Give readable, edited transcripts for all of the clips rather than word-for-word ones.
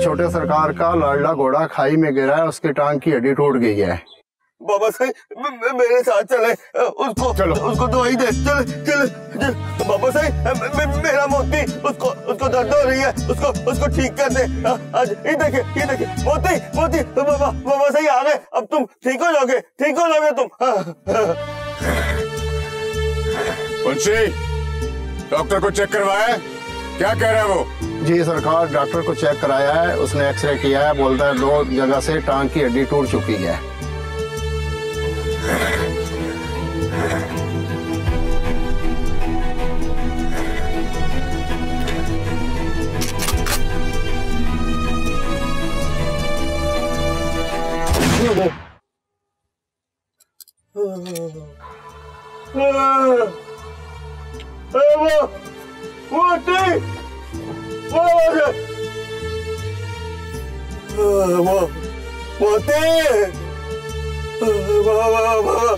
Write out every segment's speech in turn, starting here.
छोटे सरकार का लाडला घोड़ा खाई में गिरा है, उसकी टांग की हड्डी टूट गई है। बाबा साहब मेरे साथ चले, उसको दवाई दे। चल बाबा साहब, मेरा मोती, उसको दर्द हो रही है, उसको ठीक कर दे। आज ये देखे मोती बाबा साहब आ गए। अब तुम ठीक हो जाओगे तुम। मुंशी, डॉक्टर को चेक करवाया? क्या कह रहा है वो? जी सरकार, डॉक्टर को चेक कराया है, उसने एक्सरे किया है, बोलता है 2 जगह से टांग की हड्डी टूट चुकी है।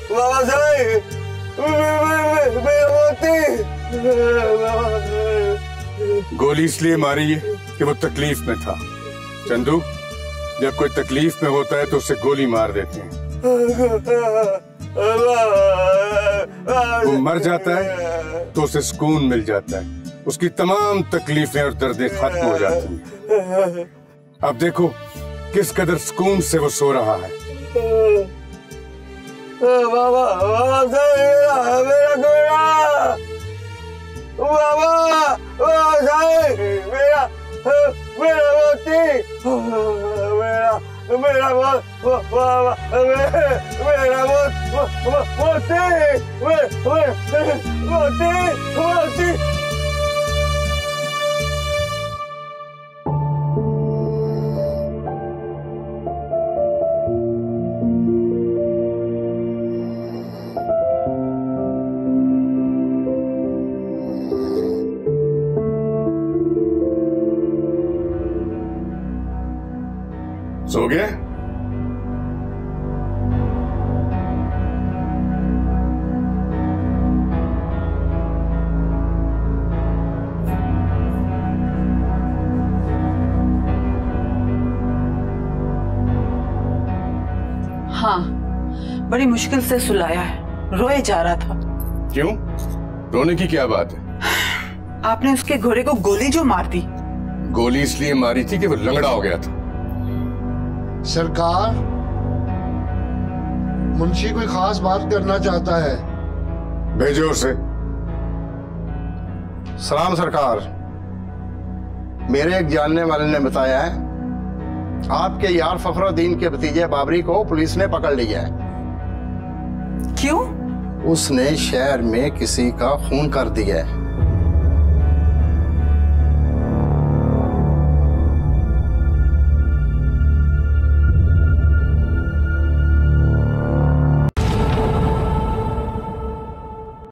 बाबा साहब, गोली इसलिए मारी है कि वो तकलीफ में था। चंदू, जब कोई तकलीफ में होता है तो उसे गोली मार देते हैं। वो मर जाता है तो उसे सुकून मिल जाता है, उसकी तमाम तकलीफें और दर्दें खत्म हो जाती हैं। अब देखो किस कदर सुकून से वो सो रहा है। बाबा मेरा गोरा, बाबा मेरा मोती, मेरा मोती। सो गए? हाँ, बड़ी मुश्किल से सुलाया है, रोए जा रहा था। क्यों? रोने की क्या बात है? आपने उसके घोड़े को गोली जो मार दी। गोली इसलिए मारी थी कि वो लंगड़ा हो गया था। सरकार, मुंशी कोई खास बात करना चाहता है। भेजो उसे। सलाम सरकार, मेरे एक जानने वाले ने बताया है आपके यार फखरुद्दीन के भतीजे बाबरी को पुलिस ने पकड़ लिया है। क्यों? उसने शहर में किसी का खून कर दिया है।